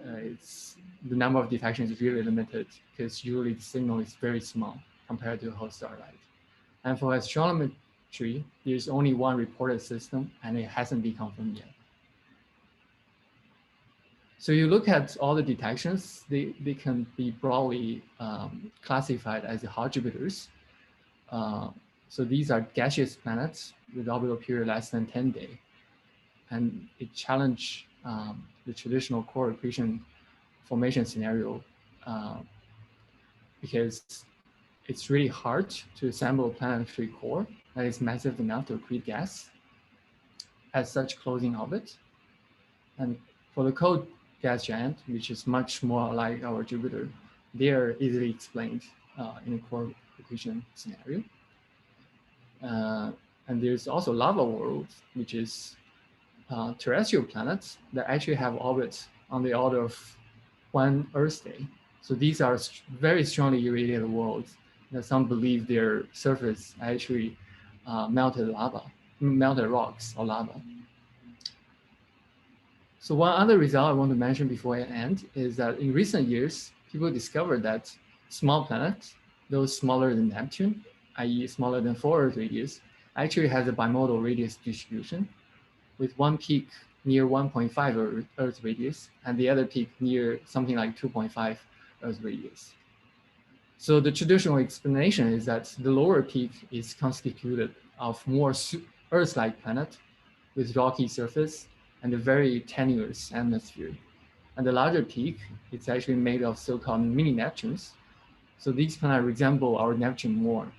the number of detections is really limited because usually the signal is very small compared to the whole starlight. And for astrometry, there's only one reported system and it hasn't been confirmed yet. So you look at all the detections, they can be broadly classified as hot Jupiters. So these are gaseous planets with orbital period less than 10 days. And it challenged the traditional core accretion formation scenario because it's really hard to assemble a planetary core that is massive enough to accrete gas at such closing orbit. And for the cold gas giant, which is much more like our Jupiter, they are easily explained in a core accretion scenario. And there's also lava worlds, which is terrestrial planets that actually have orbits on the order of 1 Earth day. So these are very strongly irradiated worlds that some believe their surface actually melted rocks or lava. So one other result I want to mention before I end is that in recent years, people discovered that small planets, those smaller than Neptune, i.e. smaller than 4 Earth radius, actually has a bimodal radius distribution with one peak near 1.5 Earth radius and the other peak near something like 2.5 Earth radius. So the traditional explanation is that the lower peak is constituted of more Earth-like planet with rocky surface and a very tenuous atmosphere. And the larger peak, it's actually made of so-called mini Neptunes. So these planets resemble our Neptune more.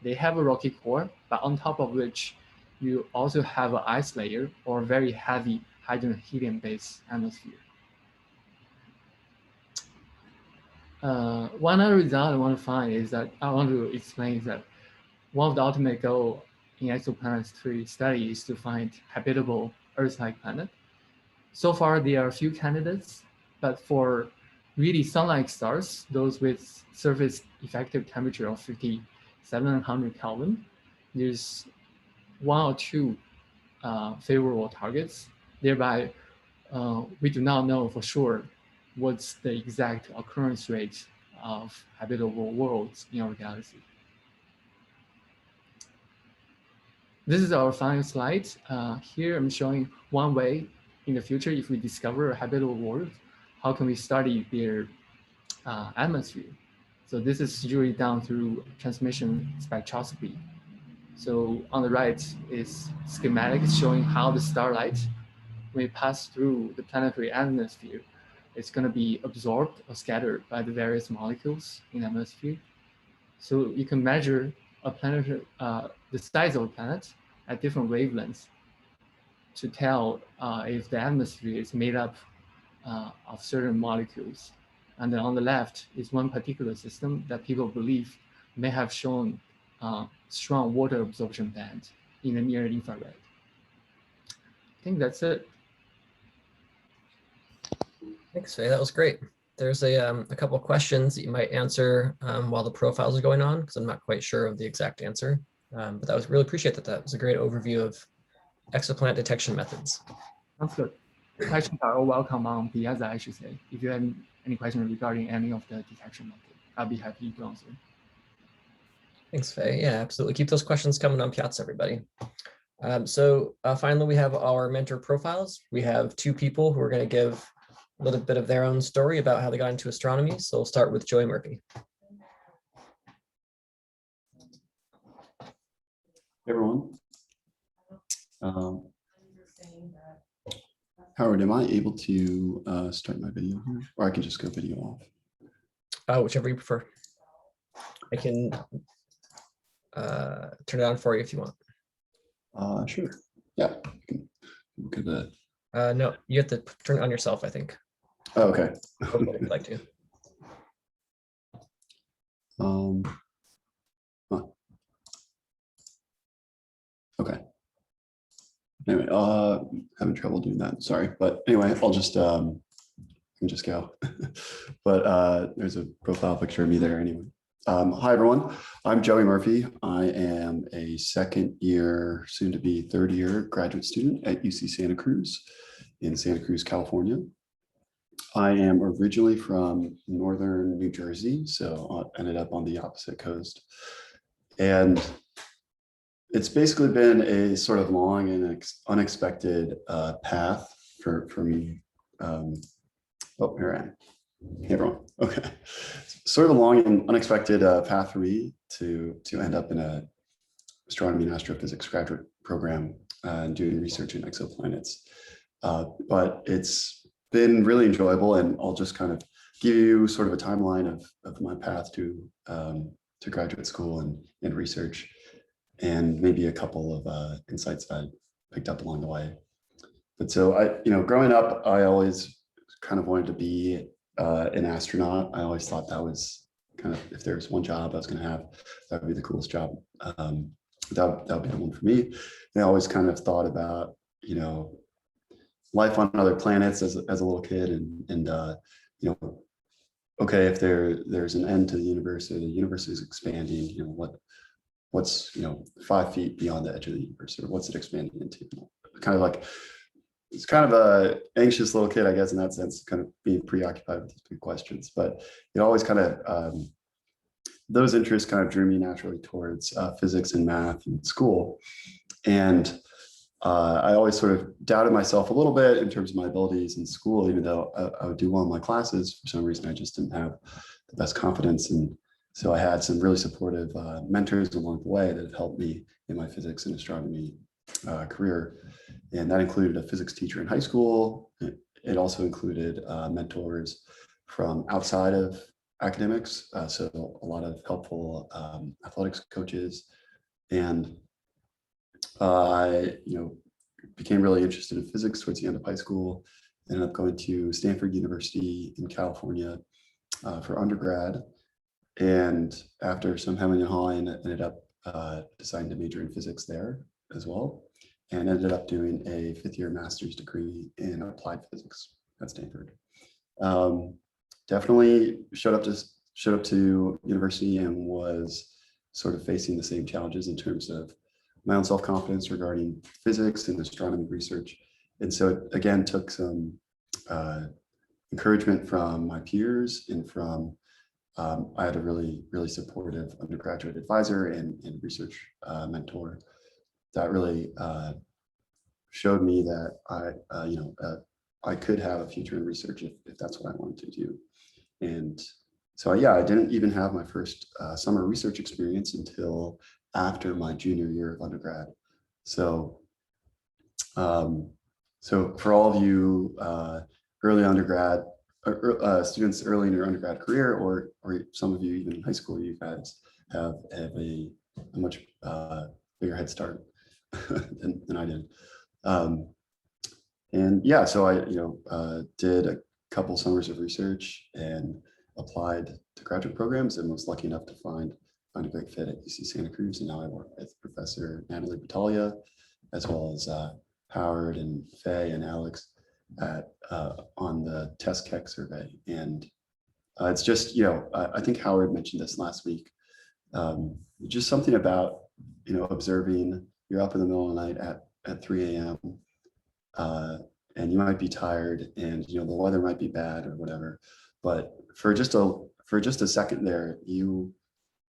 They have a rocky core, but on top of which you also have an ice layer or a very heavy hydrogen helium-based atmosphere. One other result I want to explain is that one of the ultimate goal in Exoplanets 3 study is to find habitable Earth-like planet. So far, there are a few candidates, but for really sun-like stars, those with surface effective temperature of 5,700 Kelvin, there's 1 or 2 favorable targets. Thereby, we do not know for sure what's the exact occurrence rate of habitable worlds in our galaxy. This is our final slide. Here I'm showing one way in the future, if we discover a habitable world, how can we study their atmosphere? So this is usually done through transmission spectroscopy. So on the right is schematic showing how the starlight, when it passes through the planetary atmosphere, it's going to be absorbed or scattered by the various molecules in the atmosphere. So you can measure a planet, the size of a planet at different wavelengths to tell if the atmosphere is made up of certain molecules. And then on the left is one particular system that people believe may have shown strong water absorption band in the near infrared. I think that's it. Thanks, Faye. That was great. There's a couple of questions that you might answer while the profiles are going on, because I'm not quite sure of the exact answer. But that was really appreciate that. That was a great overview of exoplanet detection methods. Sounds good. Questions are all welcome on Piazza, I should say. If you have any questions regarding any of the detection method, I'll be happy to answer. Thanks, Faye. Yeah, absolutely. Keep those questions coming on Piazza, everybody. So finally, we have our mentor profiles. We have 2 people who are going to give a little bit of their own story about how they got into astronomy. So we'll start with Joey Murphy. Hey everyone. Howard, am I able to start my video here? Or I can just go video off? Whichever you prefer. I can turn it on for you if you want. Sure. Yeah, you can look at that. No, you have to turn it on yourself, I think. Oh, okay. If you'd like to. Huh. Okay. Anyway, having trouble doing that. Sorry, but anyway, I'll just can just go. But there's a profile picture of me there anyway. Hi everyone, I'm Joey Murphy. I am a second year, soon to be third year graduate student at UC Santa Cruz in Santa Cruz, California. I am originally from northern New Jersey, so I ended up on the opposite coast. And it's basically been a sort of long and unexpected path for me. Oh, here I am. Hey, everyone. Okay. Sort of a long and unexpected path for me to end up in a astronomy and astrophysics graduate program and doing research in exoplanets. But it's been really enjoyable, and I'll just kind of give you sort of a timeline of my path to graduate school and research, and maybe a couple of insights that I picked up along the way. But so growing up, I always kind of wanted to be an astronaut. I always thought that was kind of, if there's one job I was going to have, that would be the coolest job. That would be the one for me. And I always kind of thought about, life on other planets as a little kid, and okay, if there's an end to the universe, or the universe is expanding, what's 5 feet beyond the edge of the universe, or what's it expanding into? Kind of like, it's kind of a anxious little kid, I guess, in that sense, kind of being preoccupied with these big questions. But it always kind of, those interests kind of drew me naturally towards physics and math in school. And I always sort of doubted myself a little bit in terms of my abilities in school, even though I would do well in my classes. For some reason, I just didn't have the best confidence. And so I had some really supportive mentors along the way that have helped me in my physics and astronomy career. And that included a physics teacher in high school. It also included mentors from outside of academics. So a lot of helpful athletics coaches. And I became really interested in physics towards the end of high school. Ended up going to Stanford University in California for undergrad. And after some hemming and hawing, ended up deciding to major in physics there as well, and ended up doing a 5th-year master's degree in applied physics at Stanford. Definitely showed up to university and was sort of facing the same challenges in terms of my own self-confidence regarding physics and astronomy research. And so it, again, took some encouragement from my peers and from, I had a really, really supportive undergraduate advisor and research mentor that really showed me that I could have a future in research if that's what I wanted to do. And so, yeah, I didn't even have my first summer research experience until after my junior year of undergrad. So, so for all of you early undergrad students early in your undergrad career, or some of you even in high school, you guys have a much bigger head start than I did. And yeah, so I did a couple summers of research and applied to graduate programs, and was lucky enough to find a great fit at UC Santa Cruz. And now I work with Professor Emilie, as well as Howard and Faye and Alex on the test KEC survey. And it's just, I think Howard mentioned this last week, just something about, observing, you're up in the middle of the night at 3 a.m. And you might be tired, and the weather might be bad or whatever, but for just a second there, you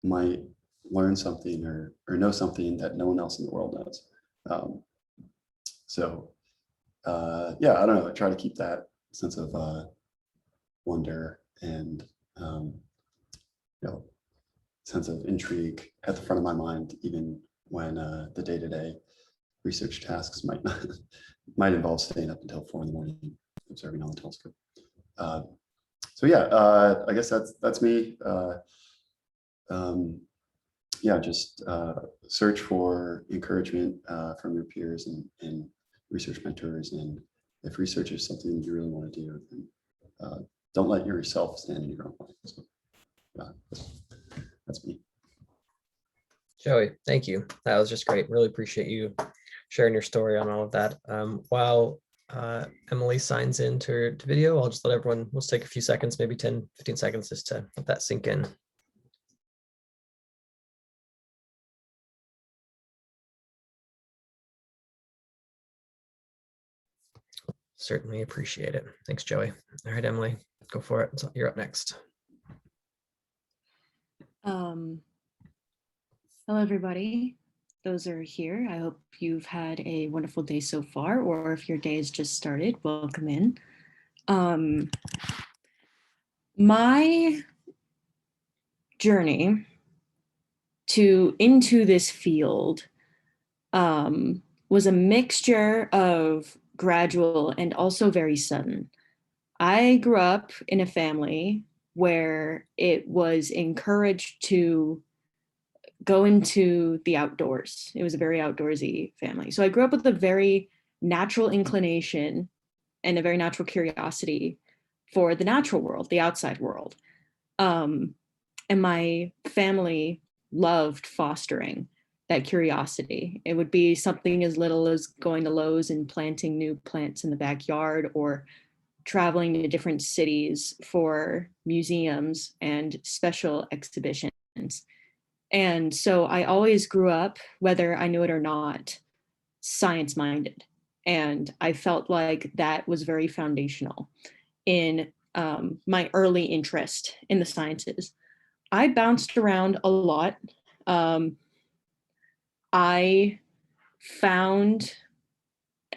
might learn something or know something that no one else in the world knows. Yeah, I don't know, I try to keep that sense of wonder and sense of intrigue at the front of my mind, even when the day-to-day research tasks might involve staying up until 4 a.m. observing on the telescope. So yeah, I guess that's me. Yeah, just search for encouragement from your peers and research mentors. And if research is something you really want to do, then don't let yourself stand in your own way. So, That's me. Joey, thank you. That was just great. Really appreciate you sharing your story on all of that. While Emilie signs into video, I'll just let everyone, let's take a few seconds, maybe 10, 15 seconds just to let that sink in. Certainly appreciate it. Thanks, Joey. All right, Emilie, go for it. So you're up next. Hello, everybody. Those are here. I hope you've had a wonderful day so far, or if your day has just started, welcome in. My journey into this field was a mixture of gradual and also very sudden. I grew up in a family where it was encouraged to go into the outdoors. It was a very outdoorsy family. So I grew up with a very natural inclination and a very natural curiosity for the natural world, the outside world. And my family loved fostering that curiosity. It would be something as little as going to Lowe's and planting new plants in the backyard, or traveling to different cities for museums and special exhibitions. And so I always grew up, whether I knew it or not, science-minded. And I felt like that was very foundational in my early interest in the sciences. I bounced around a lot. I found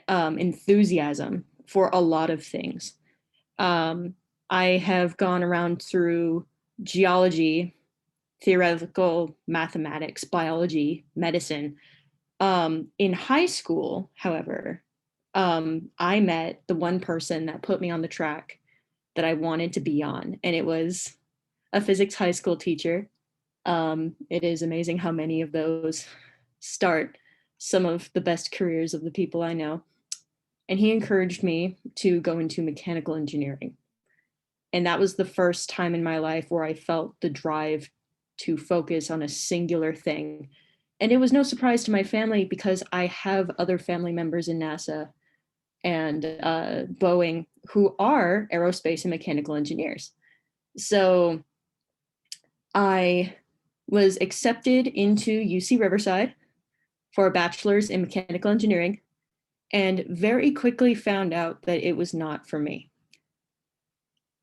enthusiasm for a lot of things. I have gone around through geology, theoretical mathematics, biology, medicine. In high school, however, I met the one person that put me on the track that I wanted to be on, and it was a physics high school teacher. It is amazing how many of those start some of the best careers of the people I know. And he encouraged me to go into mechanical engineering. And that was the first time in my life where I felt the drive to focus on a singular thing. And it was no surprise to my family because I have other family members in NASA and Boeing who are aerospace and mechanical engineers. So I was accepted into UC Riverside for a bachelor's in mechanical engineering, and very quickly found out that it was not for me.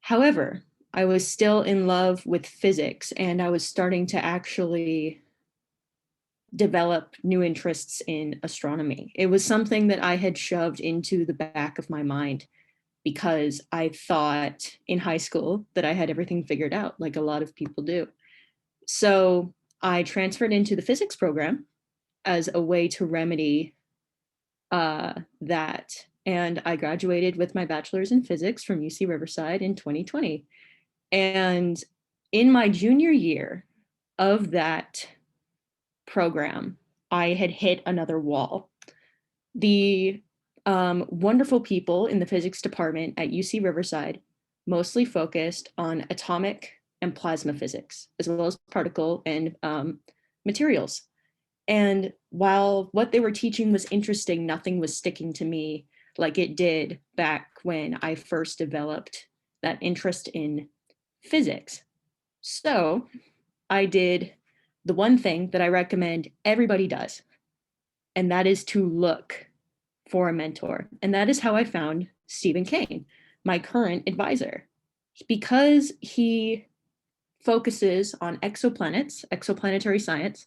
However, I was still in love with physics, and I was starting to actually develop new interests in astronomy. It was something that I had shoved into the back of my mind because I thought in high school that I had everything figured out, like a lot of people do. So I transferred into the physics program as a way to remedy that. And I graduated with my bachelor's in physics from UC Riverside in 2020. And in my junior year of that program, I had hit another wall. The wonderful people in the physics department at UC Riverside mostly focused on atomic and plasma physics, as well as particle and materials. And while what they were teaching was interesting, nothing was sticking to me like it did back when I first developed that interest in physics. So I did the one thing that I recommend everybody does, and that is to look for a mentor. And that is how I found Stephen Kane, my current advisor, because he focuses on exoplanets, exoplanetary science.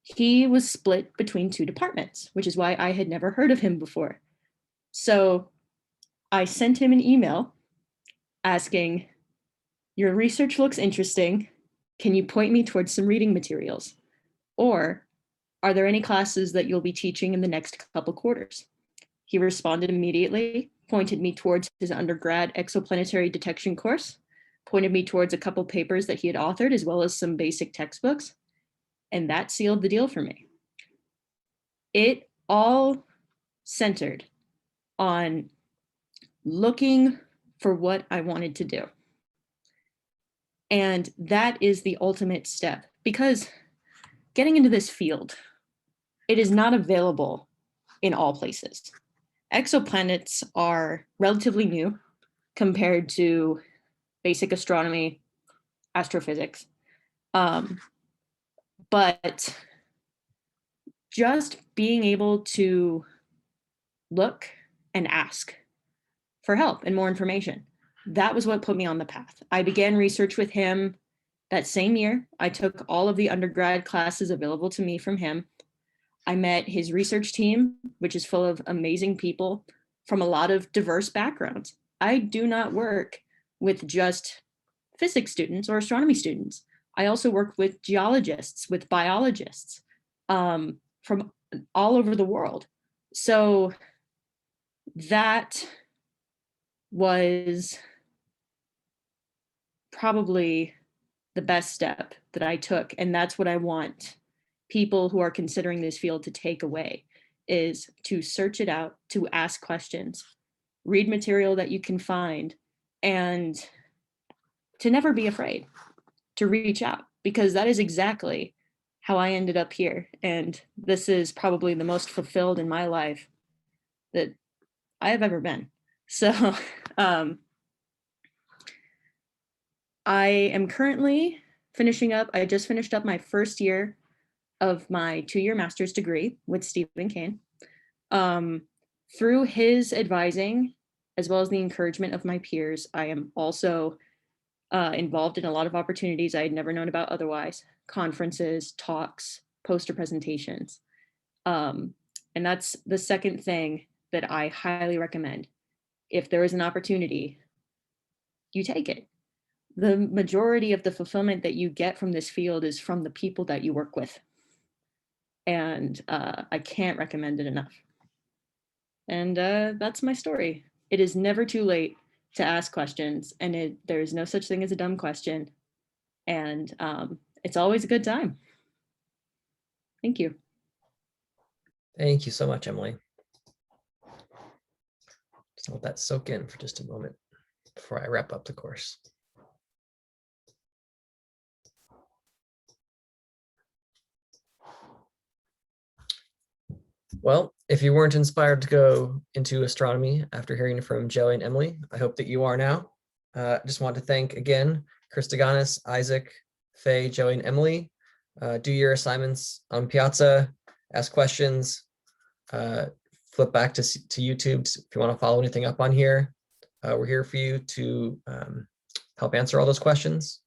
He was split between two departments, which is why I had never heard of him before. So I sent him an email asking, your research looks interesting. Can you point me towards some reading materials? Or are there any classes that you'll be teaching in the next couple quarters? He responded immediately, pointed me towards his undergrad exoplanetary detection course, pointed me towards a couple papers that he had authored, as well as some basic textbooks. And that sealed the deal for me. It all centered on looking for what I wanted to do. And that is the ultimate step, because getting into this field, it is not available in all places. Exoplanets are relatively new compared to basic astronomy, astrophysics. But just being able to look and ask for help and more information, that was what put me on the path. I began research with him that same year. I took all of the undergrad classes available to me from him. I met his research team, which is full of amazing people from a lot of diverse backgrounds. I do not work with just physics students or astronomy students. I also work with geologists, with biologists from all over the world. So that was probably the best step that I took. And that's what I want people who are considering this field to take away, is to search it out, to ask questions, read material that you can find, and to never be afraid to reach out, because that is exactly how I ended up here. And this is probably the most fulfilled in my life that I have ever been. So I am currently finishing up, I just finished up my first year of my 2-year master's degree with Stephen Kane. Through his advising, as well as the encouragement of my peers, I am also involved in a lot of opportunities I had never known about otherwise: conferences, talks, poster presentations. And that's the second thing that I highly recommend. If there is an opportunity, you take it. The majority of the fulfillment that you get from this field is from the people that you work with. And I can't recommend it enough. And that's my story. It is never too late to ask questions, and there is no such thing as a dumb question. And it's always a good time. Thank you. Thank you so much, Emily. Just let that soak in for just a moment before I wrap up the course. Well, if you weren't inspired to go into astronomy after hearing from Joey and Emily, I hope that you are now. Just want to thank again Christoganis, Isaac, Faye, Joey, and Emily. Do your assignments on Piazza, ask questions, flip back to YouTube if you want to follow anything up on here. We're here for you to help answer all those questions.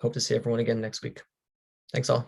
Hope to see everyone again next week. Thanks all.